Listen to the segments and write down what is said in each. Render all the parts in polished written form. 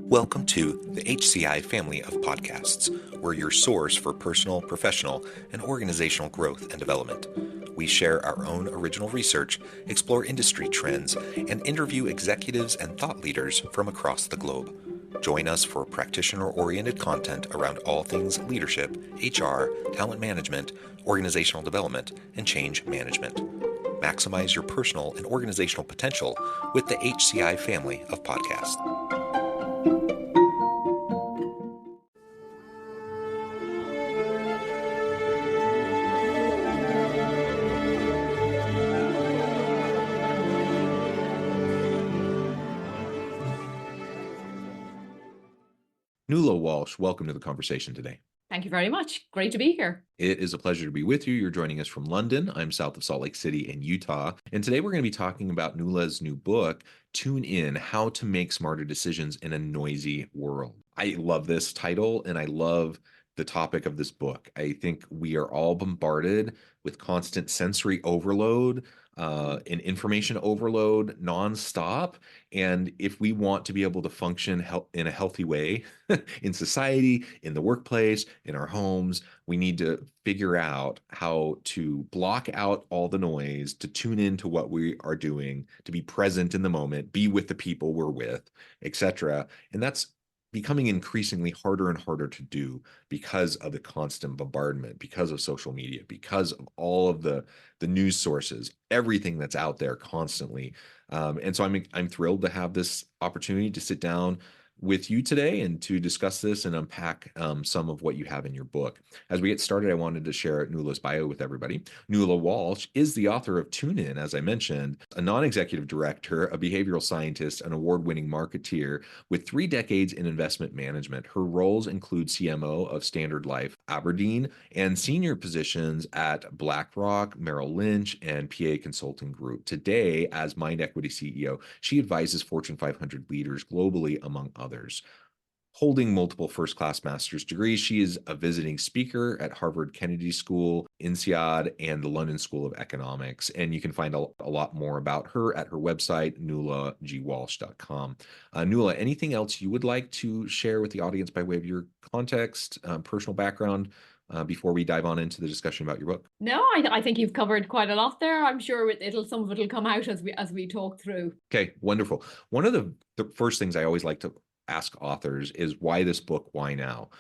Welcome to the HCI family of podcasts. We're your source for personal, professional, and organizational growth and development. We share our own original research, explore industry trends, and interview executives and thought leaders from across the globe. Join us for practitioner-oriented content around all things leadership, HR, talent management, organizational development, and change management. Maximize your personal and organizational potential with the HCI family of podcasts. Nuala Walsh, welcome to the conversation today. Thank you very much. Great to be here. It is a pleasure to be with you. You're joining us from London. I'm south of Salt Lake City in Utah. And today we're going to be talking about Nuala's new book, Tune In: How to Make Smarter Decisions in a Noisy World. I love this title and I love the topic of this book. I think we are all bombarded with constant sensory overload and information overload nonstop. And if we want to be able to function in a healthy way in society, in the workplace, in our homes, we need to figure out how to block out all the noise, to tune into what we are doing, to be present in the moment, be with the people we're with, etc. And that's becoming increasingly harder and harder to do because of the constant bombardment, because of social media, because of all of the news sources, everything that's out there constantly. And so I'm thrilled to have this opportunity to sit down with you today and to discuss this and unpack some of what you have in your book. As we get started, I wanted to share Nuala's bio with everybody. Nuala Walsh is the author of Tune In, as I mentioned, a non-executive director, a behavioral scientist, an award-winning marketeer with 3 decades in investment management. Her roles include CMO of Standard Life Aberdeen and senior positions at BlackRock, Merrill Lynch, and PA Consulting Group. Today, as Mind Equity CEO, she advises Fortune 500 leaders globally, among others. Holding multiple first-class master's degrees, she is a visiting speaker at Harvard Kennedy School, INSEAD, and the London School of Economics. And you can find a lot more about her at her website, nualagwalsh.com. Nuala, anything else you would like to share with the audience by way of your context, personal background, before we dive on into the discussion about your book? No, I think you've covered quite a lot there. I'm sure some of it will come out as we talk through. Okay, wonderful. One of the first things I always like to ask authors is, why this book? Why now?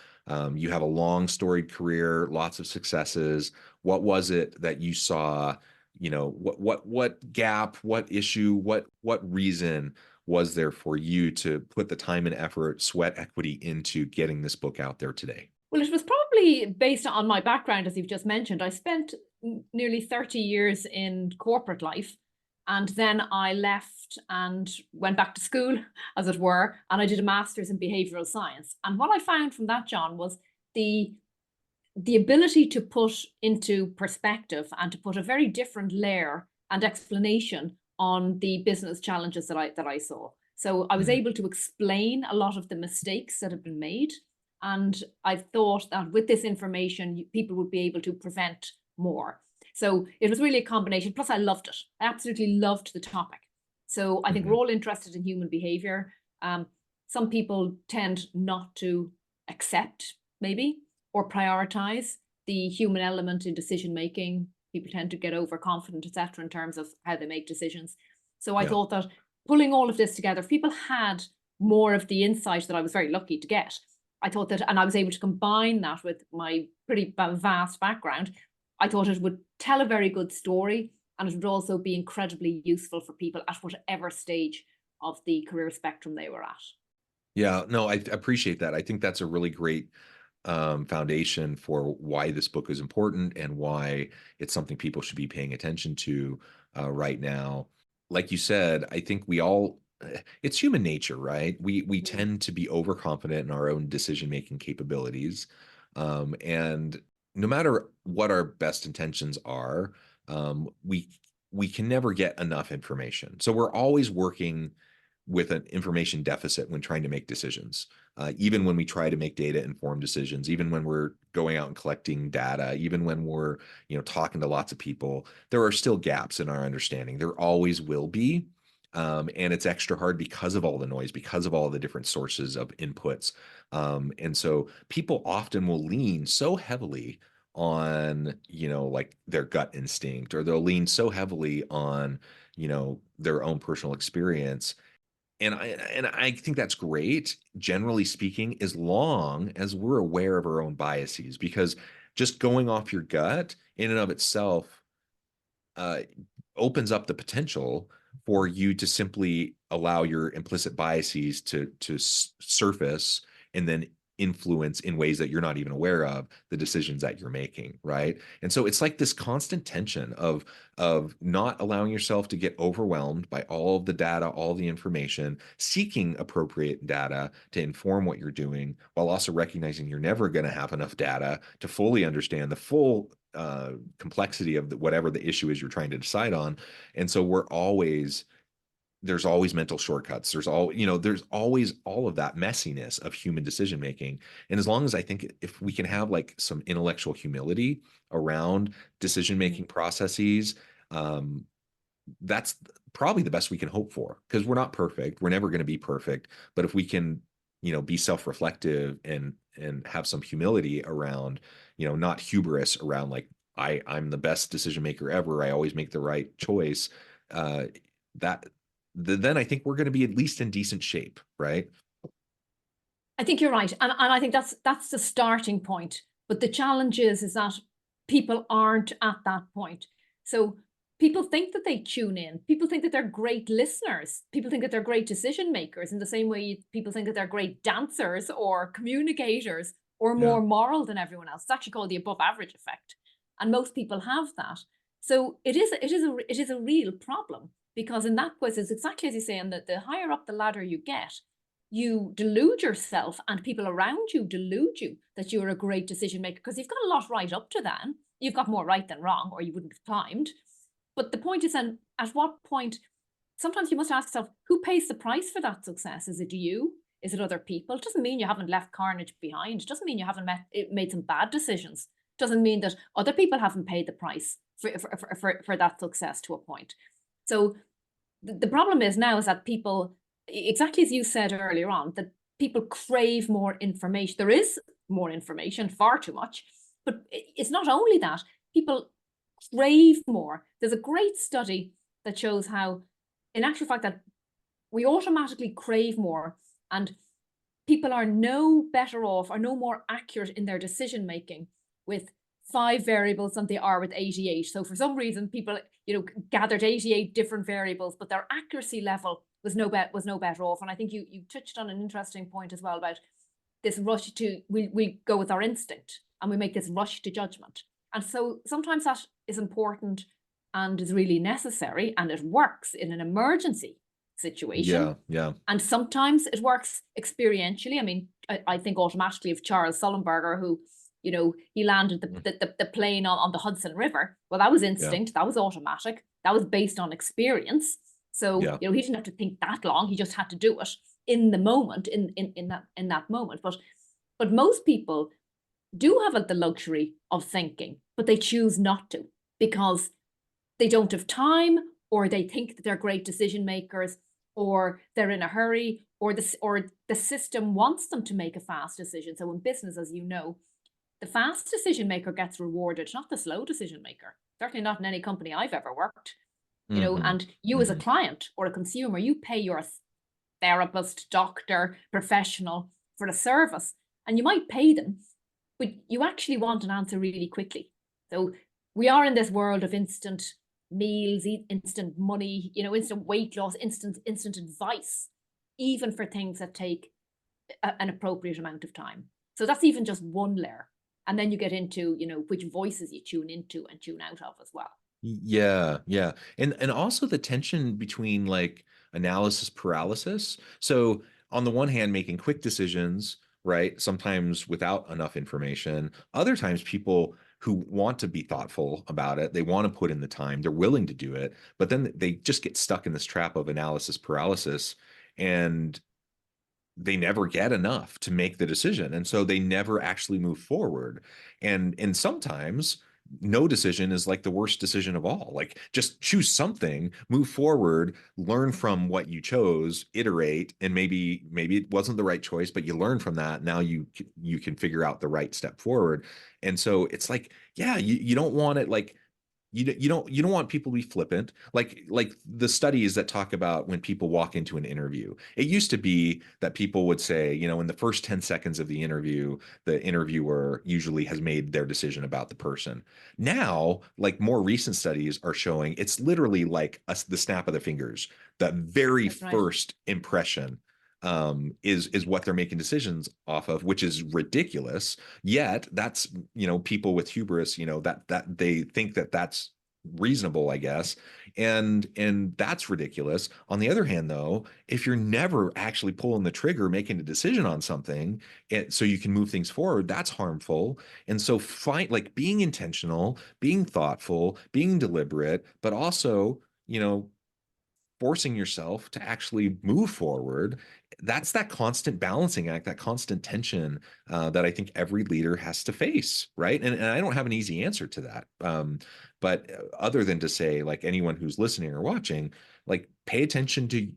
You have a long storied career, lots of successes. What was it that you saw? You know, what gap, what issue, what reason was there for you to put the time and effort, sweat equity into getting this book out there today? Well, it was probably based on my background, as you've just mentioned. I spent nearly 30 years in corporate life. And then I left and went back to school, as it were, and I did a master's in behavioral science. And what I found from that, John, was the ability to put into perspective and to put a very different layer and explanation on the business challenges that I saw. So I was able to explain a lot of the mistakes that had been made. And I thought that with this information, people would be able to prevent more. So it was really a combination. Plus, I loved it. I absolutely loved the topic. So I think we're all interested in human behavior. Some people tend not to accept, maybe, or prioritize the human element in decision making. People tend to get overconfident, etc., in terms of how they make decisions. So I thought that pulling all of this together, if people had more of the insight that I was very lucky to get, I thought that, and I was able to combine that with my pretty vast background, I thought it would tell a very good story, and it would also be incredibly useful for people at whatever stage of the career spectrum they were at. Yeah, no, I appreciate that. I think that's a really great foundation for why this book is important and why it's something people should be paying attention to right now. Like you said, I think it's human nature, right? We tend to be overconfident in our own decision-making capabilities. And no matter what our best intentions are, we can never get enough information. So we're always working with an information deficit when trying to make decisions. Even when we try to make data-informed decisions, even when we're going out and collecting data, even when we're talking to lots of people, there are still gaps in our understanding. There always will be. And it's extra hard because of all the noise, because of all the different sources of inputs. And so people often will lean so heavily on, like their gut instinct, or they'll lean so heavily on, their own personal experience. And I think that's great, generally speaking, as long as we're aware of our own biases, because just going off your gut in and of itself uh, opens up the potential for you to simply allow your implicit biases to surface and then influence in ways that you're not even aware of the decisions that you're making, right? And so it's like this constant tension of not allowing yourself to get overwhelmed by all of the data, all the information, seeking appropriate data to inform what you're doing, while also recognizing you're never going to have enough data to fully understand the full complexity of whatever the issue is you're trying to decide on. And so there's always mental shortcuts. There's always all of that messiness of human decision making. And as long as, I think, if we can have like some intellectual humility around decision Mm. making processes, um, that's probably the best we can hope for, because we're not perfect. We're never going to be perfect. But if we can, be self-reflective and have some humility around, not hubris around like, I'm the best decision maker ever, I always make the right choice. Uh, that then I think we're going to be at least in decent shape, right? I think you're right, and I think that's the starting point. But the challenge is that people aren't at that point. So people think that they tune in. People think that they're great listeners. People think that they're great decision makers. In the same way, people think that they're great dancers or communicators or Yeah. more moral than everyone else. It's actually called the above average effect, and most people have that. So it is a real problem, because in that case, it's exactly as you say. And that the higher up the ladder you get, you delude yourself, and people around you delude you that you're a great decision maker, because you've got a lot right up to then. You've got more right than wrong, or you wouldn't have climbed. But the point is then, at what point, sometimes you must ask yourself, who pays the price for that success? Is it you? Is it other people? It doesn't mean you haven't left carnage behind. It doesn't mean you haven't made some bad decisions. It doesn't mean that other people haven't paid the price for that success to a point. So the problem is now is that people, exactly as you said earlier on, that people crave more information. There is more information, far too much, but it's not only that. People crave more. There's a great study that shows how, in actual fact, that we automatically crave more, and people are no better off or no more accurate in their decision making with 5 variables than they are with 88. So for some reason, people, gathered 88 different variables, but their accuracy level was no better off. And I think you touched on an interesting point as well about this rush to, we go with our instinct, and we make this rush to judgment. And so sometimes that is important and is really necessary, and it works in an emergency situation. Yeah. Yeah. And sometimes it works experientially. I mean, I think automatically of Charles Sullenberger, who, he landed the plane on the Hudson River. Well, that was Yeah. instinct. That was automatic. That was based on experience. So, Yeah. he didn't have to think that long. He just had to do it in the moment, in that moment. But most people do have the luxury of thinking, but they choose not to, because they don't have time, or they think that they're great decision makers, or they're in a hurry, or the system wants them to make a fast decision. So in business, as you know, the fast decision maker gets rewarded, not the slow decision maker. Certainly not in any company I've ever worked. Hmm. And you as a Hmm. client or a consumer, you pay your therapist, doctor, professional for a service, and you might pay them, but you actually want an answer really quickly. So we are in this world of instant meals, instant money, instant weight loss, instant advice, even for things that take an appropriate amount of time. So that's even just one layer. And then you get into, which voices you tune into and tune out of as well. Yeah, yeah. And also the tension between like analysis paralysis. So on the one hand, making quick decisions, right? Sometimes without enough information. Other times people who want to be thoughtful about it, they want to put in the time, they're willing to do it, but then they just get stuck in this trap of analysis paralysis, and they never get enough to make the decision, and so they never actually move forward. And sometimes no decision is like the worst decision of all. Like just choose something, move forward, learn from what you chose, iterate, and maybe it wasn't the right choice, but you learn from that. Now you can figure out the right step forward. And so it's like, yeah, you don't want it like you don't want people to be flippant, like the studies that talk about when people walk into an interview. It used to be that people would say, in the first 10 seconds of the interview, the interviewer usually has made their decision about the person. Now, like more recent studies are showing, it's literally like the snap of the fingers. The very That's right. first impression is what they're making decisions off of, which is ridiculous. Yet that's, people with hubris, that they think that that's reasonable, I guess. And that's ridiculous. On the other hand, though, if you're never actually pulling the trigger, making a decision on something, so you can move things forward, that's harmful. And so find like being intentional, being thoughtful, being deliberate, but also, forcing yourself to actually move forward. That's that constant balancing act, that constant tension that I think every leader has to face, right? And I don't have an easy answer to that. But other than to say, like anyone who's listening or watching, like pay attention to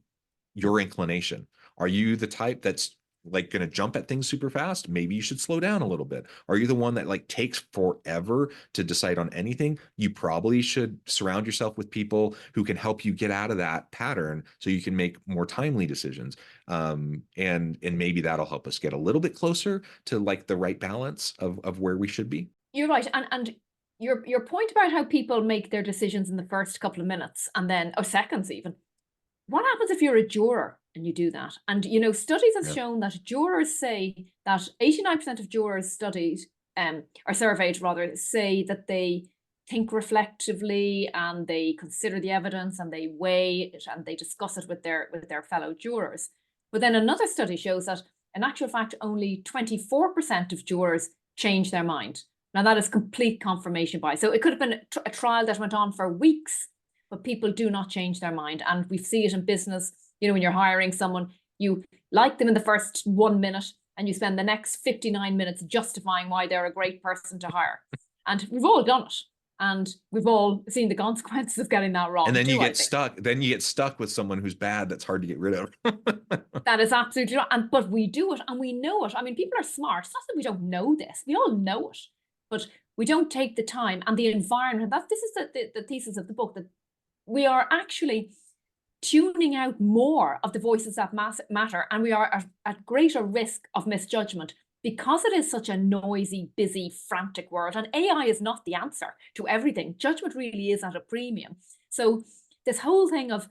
your inclination. Are you the type that's like going to jump at things super fast? Maybe you should slow down a little bit. Are you the one that like takes forever to decide on anything? You probably should surround yourself with people who can help you get out of that pattern so you can make more timely decisions. And maybe that'll help us get a little bit closer to like the right balance of where we should be. You're right. And your point about how people make their decisions in the first couple of minutes and then, or seconds even, what happens if you're a juror and you do that? And studies have Yeah. shown that jurors say that 89% of jurors studied, or surveyed rather, say that they think reflectively and they consider the evidence and they weigh it and they discuss it with their fellow jurors. But then another study shows that in actual fact only 24% of jurors change their mind. Now that is complete confirmation bias. So it could have been a trial that went on for weeks, but people do not change their mind. And we see it in business. When you're hiring someone, you like them in the first 1 minute and you spend the next 59 minutes justifying why they're a great person to hire. And we've all done it. And we've all seen the consequences of getting that And wrong then you too, I get think. stuck. Then you get stuck with someone who's bad that's hard to get rid of. That is absolutely right. But we do it and we know it. I mean, people are smart. It's not that we don't know this. We all know it. But we don't take the time and the environment. This is the thesis of the book, that we are actually tuning out more of the voices that matter, and we are at greater risk of misjudgment because it is such a noisy, busy, frantic world. And AI is not the answer to everything. Judgment really is at a premium. So this whole thing of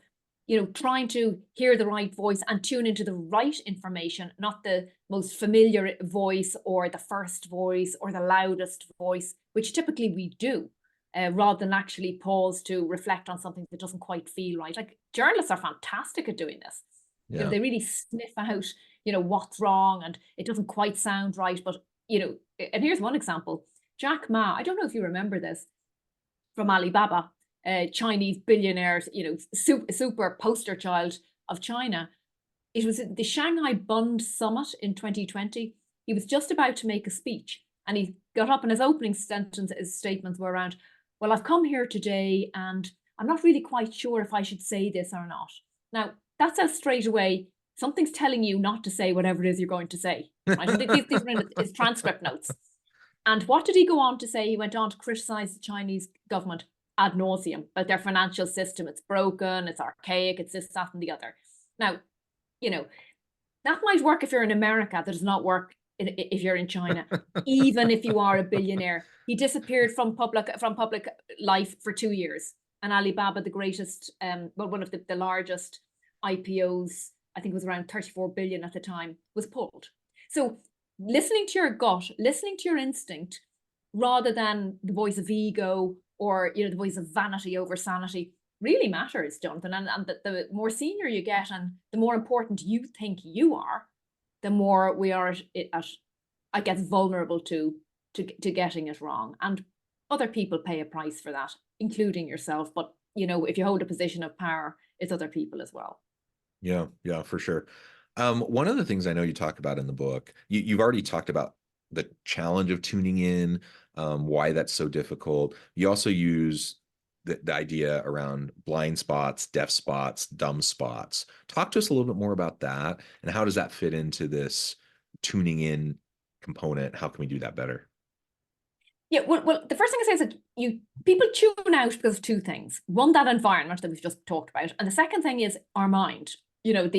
trying to hear the right voice and tune into the right information, not the most familiar voice or the first voice or the loudest voice, which typically we do, rather than actually pause to reflect on something that doesn't quite feel right. Like journalists are fantastic at doing this. Yeah. They really sniff out, what's wrong and it doesn't quite sound right. But, and here's one example. Jack Ma, I don't know if you remember this, from Alibaba, Chinese billionaire, super poster child of China. It was at the Shanghai Bund Summit in 2020. He was just about to make a speech and he got up and his opening sentence, his statements were around, well, I've come here today and I'm not really quite sure if I should say this or not. Now, that says straight away, something's telling you not to say whatever it is you're going to say. Right? And these were in his transcript notes. And what did he go on to say? He went on to criticize the Chinese government ad nauseum about their financial system. It's broken, it's archaic, it's this, that, and the other. Now, that might work if you're in America. That does not work if you're in China, even if you are a billionaire. He disappeared from public life for 2 years. And Alibaba, the greatest, one of the largest IPOs, I think it was around 34 billion at the time, was pulled. So listening to your gut, listening to your instinct, rather than the voice of ego or the voice of vanity over sanity, really matters, Jonathan. And the more senior you get and the more important you think you are, the more we are I guess, vulnerable to getting it wrong. And other people pay a price for that, including yourself. But if you hold a position of power, it's other people as well. Yeah, for sure. One of the things I know you talk about in the book, you've already talked about the challenge of tuning in, why that's so difficult. You also use the idea around blind spots, deaf spots, dumb spots. Talk to us a little bit more about that, and how does that fit into this tuning in component? How can we do that better? Yeah, well, the first thing I say is that people tune out because of two things. One, that environment that we've just talked about, and the second thing is our mind. You know,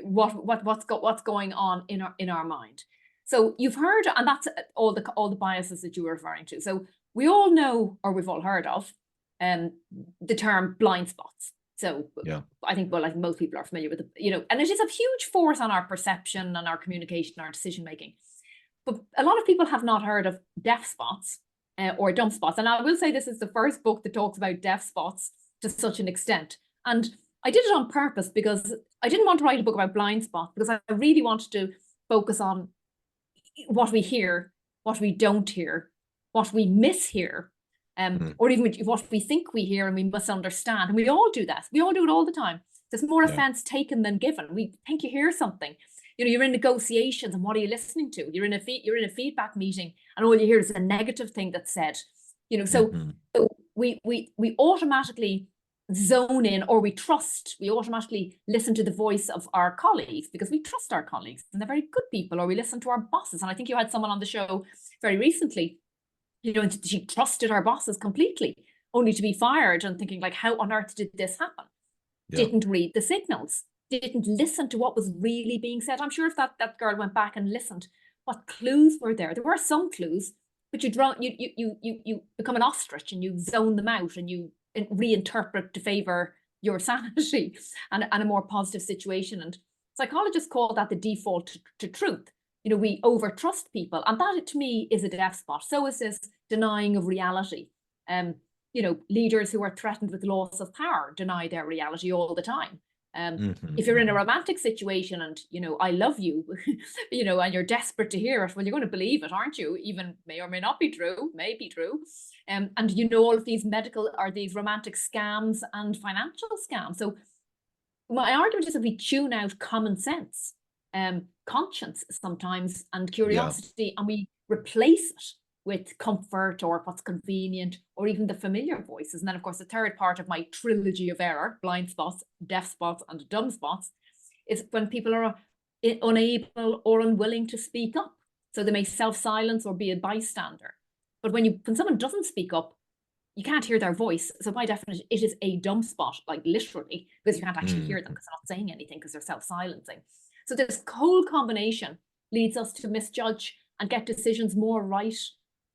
what's going on in our mind. So you've heard, and that's all the biases that you were referring to. So we all know, or we've all heard of, um, the term blind spots. So Yeah. I think, well, I think most people are familiar with it, you know, and it is a huge force on our perception and our communication, our decision making. But a lot of people have not heard of deaf spots or dumb spots. And I will say this is the first book that talks about deaf spots to such an extent. And I did it on purpose because I didn't want to write a book about blind spots, because I really wanted to focus on what we hear, what we don't hear, what we mishear, Mhm. or even what we think we hear and we misunderstand. And we all do that. We all do it all the time. There's more Yeah. offense taken than given. We think you hear something. You know, you're in negotiations, and what are you listening to? You're in a feedback meeting, and all you hear is a negative thing that's said. You know, Mhm. so we automatically zone in, or we automatically listen to the voice of our colleagues because we trust our colleagues and they're very good people, or we listen to our bosses. And I think you had someone on the show very recently, you know, and she trusted our bosses completely, only to be fired, and thinking like, how on earth did this happen? Yeah. Didn't read the signals, didn't listen to what was really being said. I'm sure if that girl went back and listened, what clues were there? There were some clues, but you become an ostrich and you zone them out, and you reinterpret to favor your sanity and a more positive situation. And psychologists call that the default to truth. You know, we overtrust people, and that to me is a deaf spot. So is this denying of reality. Um, you know, leaders who are threatened with loss of power deny their reality all the time. Mhm. If you're in a Mhm. romantic situation and, you know, I love you, you know, and you're desperate to hear it, well, you're going to believe it, aren't you? Even may or may not be true, may be true. And you know, all of these medical or these romantic scams and financial scams. So my argument is that we tune out common sense, conscience sometimes, and Yeah. curiosity, and we replace it with comfort or what's convenient or even the familiar voices. And then, of course, the third part of my trilogy of error, blind spots, deaf spots, and dumb spots, is when people are unable or unwilling to speak up. So they may self-silence or be a bystander. But when someone doesn't speak up, you can't hear their voice. So by definition, it is a dumb spot, like literally, because you can't actually hear them Mhm. because they're not saying anything because they're self-silencing. So this whole combination leads us to misjudge and get decisions more right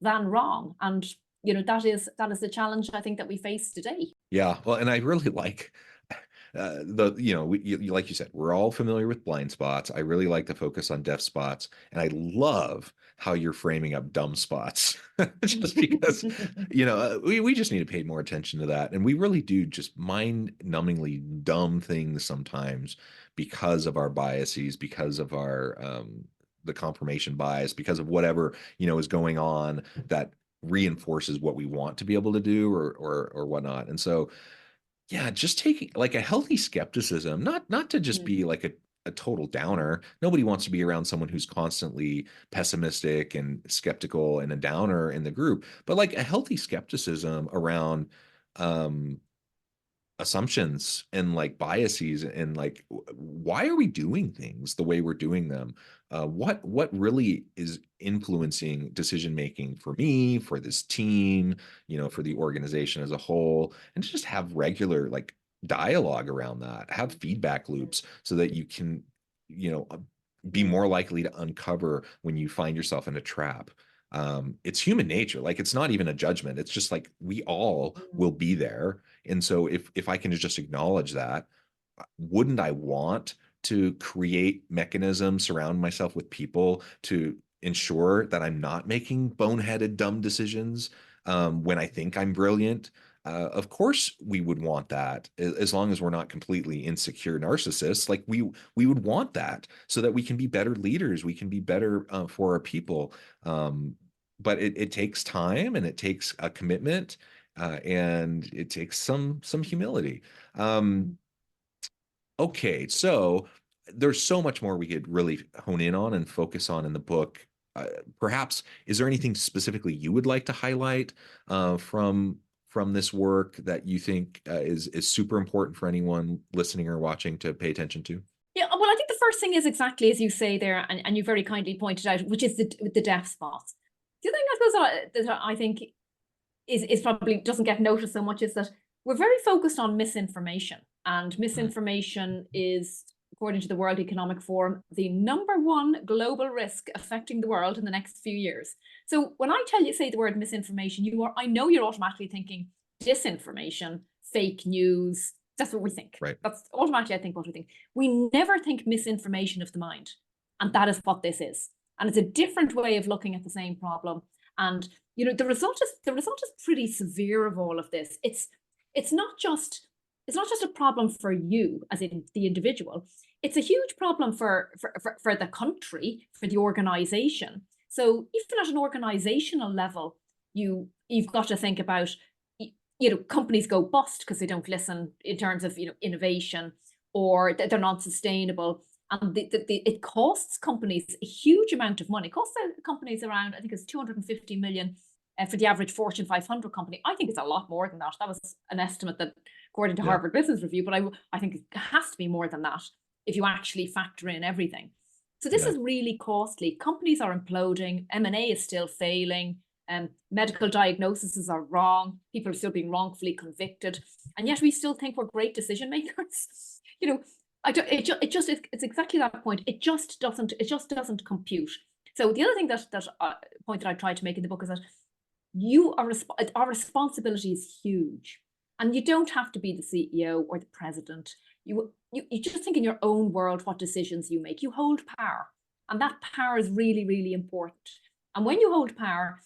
than wrong. And you know, that is the challenge I think that we face today. Yeah, well, and I really like the like you said, we're all familiar with blind spots. I really like to focus on deaf spots, and I love how you're framing up dumb spots, just because we just need to pay more attention to that, and we really do just mind-numbingly dumb things sometimes because of our biases, because of our the confirmation bias, because of whatever is going on that reinforces what we want to be able to do or whatnot. And so yeah, just taking like a healthy skepticism, not to just be Mhm. like a total downer. Nobody wants to be around someone who's constantly pessimistic and skeptical and a downer in the group, but like a healthy skepticism around um assumptions and like biases and like why are we doing things the way we're doing them, what really is influencing decision making for me, for this team, for the organization as a whole, and to just have regular like dialogue around that, have feedback loops so that you can you know uh, be more Mhm. likely to uncover when you find yourself in a trap. It's human nature, like it's not even a judgment, it's just like we all will be there. And so if I can just acknowledge that, wouldn't I want to create mechanisms, surround myself with people to ensure that I'm not making boneheaded, dumb decisions when I think I'm brilliant? Of course, we would want that as long as we're not completely insecure narcissists. Like we would want that so that we can be better leaders, we can be better for our people. But it takes time and it takes a commitment and it takes some humility. Um, okay, so there's so much more we could really hone in on and focus on in the book. perhaps, is there anything specifically you would like to highlight from this work that you think is super important for anyone listening or watching to pay attention to? Yeah, well, I think the first thing is exactly as you say there, and you very kindly pointed out, which is the deaf spots. The other thing I suppose that I think is probably doesn't get noticed so much is that we're very focused on misinformation, and Mm, misinformation is, according to the World Economic Forum, the number one global risk affecting the world in the next few years. So when I say the word misinformation, I know you're automatically thinking disinformation, fake news. That's what we think. right. That's automatically, I think, what we think. We never think misinformation of the mind, and that is what this is. And it's a different way of looking at the same problem. And the result is pretty severe of all of this. It's not just a problem for you as in the individual. It's a huge problem for the country, for the organization. So even at an organizational level, you've got to think about, companies go bust because they don't listen in terms of innovation, or they're not sustainable. And it costs companies a huge amount of money. It costs companies around, I think it's 250 million for the average Fortune 500 company. I think it's a lot more than that. That was an estimate that, according to Yeah, Harvard Business Review, but I think it has to be more than that if you actually factor in everything. So this yeah, is really costly. Companies are imploding. M&A is still failing. Medical diagnoses are wrong. People are still being wrongfully convicted, and yet we still think we're great decision makers. you know, I don't, it's exactly that point. It just doesn't compute. So the other thing point that I tried to make in the book is that our responsibility is huge, and you don't have to be the CEO or the president. You just think in your own world what decisions you make. You hold power, and that power is really, really important. And when you hold power,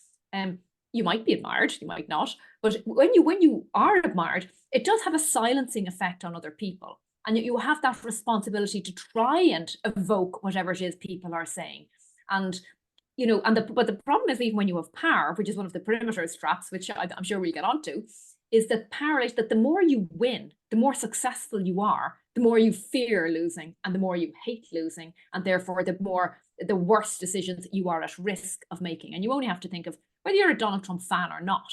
you might be admired, you might not, but when you are admired, it does have a silencing effect on other people, and you have that responsibility to try and evoke whatever it is people are saying. And but the problem is, even when you have power, which is one of the perimeter straps, which I'm sure we'll get onto, is that power is that the more you win, the more successful you are, the more you fear losing, and the more you hate losing, and therefore the worse decisions you are at risk of making. And you only have to think of whether you're a Donald Trump fan or not.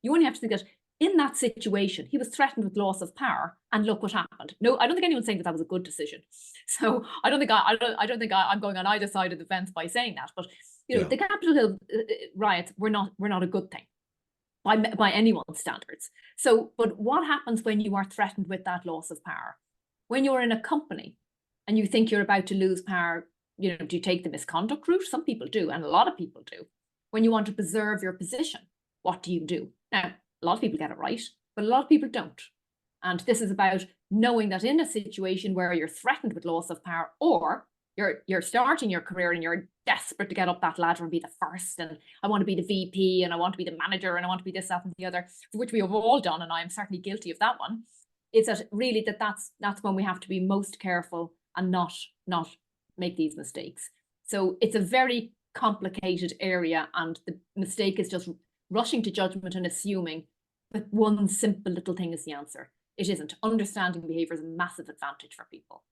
You only have to think that in that situation, he was threatened with loss of power, and look what happened. No, I don't think anyone's saying that was a good decision. So I'm going on either side of the fence by saying that. But yeah. the Capitol Hill riots were not a good thing by anyone's standards. So, but what happens when you are threatened with that loss of power? When you're in a company and you think you're about to lose power, do you take the misconduct route? Some people do, and a lot of people do. When you want to preserve your position, what do you do? Now, a lot of people get it right, but a lot of people don't. And this is about knowing that in a situation where you're threatened with loss of power, or you're starting your career and you're desperate to get up that ladder and be the first, and I want to be the VP, and I want to be the manager, and I want to be this, that, and the other, which we have all done, and I am certainly guilty of that one. It's that really that's when we have to be most careful and not make these mistakes. So it's a very complicated area, and the mistake is just rushing to judgment and assuming that one simple little thing is the answer. It isn't. Understanding behavior is a massive advantage for people.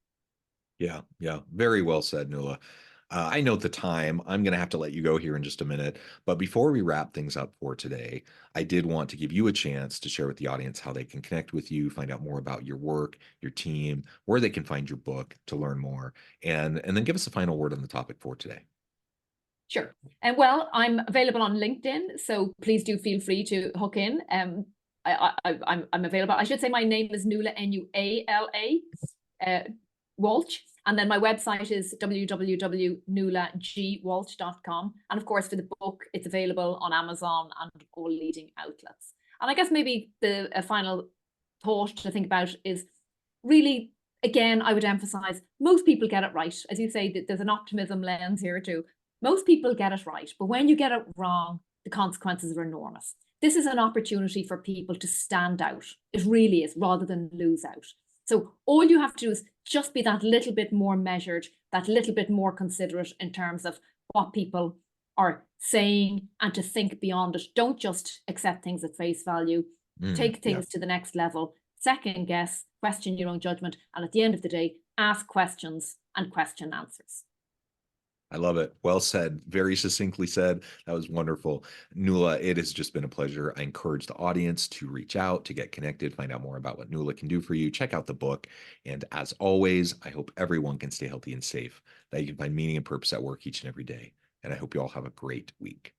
Yeah, yeah. Very well said, Nuala. I note the time. I'm going to have to let you go here in just a minute. But before we wrap things up for today, I did want to give you a chance to share with the audience how they can connect with you, find out more about your work, your team, where they can find your book to learn more, and then give us a final word on the topic for today. Sure. And well, I'm available on LinkedIn, so please do feel free to hook in. I'm available. I should say my name is Nuala, Nuala, Walsh. And then my website is www.nualagwalsh.com. And of course, for the book, it's available on Amazon and all leading outlets. And I guess maybe a final thought to think about is really, again, I would emphasize most people get it right. As you say, there's an optimism lens here too. Most people get it right, but when you get it wrong, the consequences are enormous. This is an opportunity for people to stand out. It really is, rather than lose out. So all you have to do is just be that little bit more measured, that little bit more considerate in terms of what people are saying, and to think beyond it. Don't just accept things at face value. Take Yeah. things to the next level, second guess, question your own judgment, and at the end of the day, ask questions and question answers. I love it. Well said. Very succinctly said. That was wonderful. Nuala, it has just been a pleasure. I encourage the audience to reach out, to get connected, find out more about what Nuala can do for you. Check out the book. And as always, I hope everyone can stay healthy and safe, that you can find meaning and purpose at work each and every day. And I hope you all have a great week.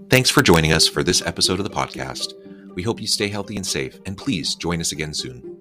Thanks for joining us for this episode of the podcast. We hope you stay healthy and safe, and please join us again soon.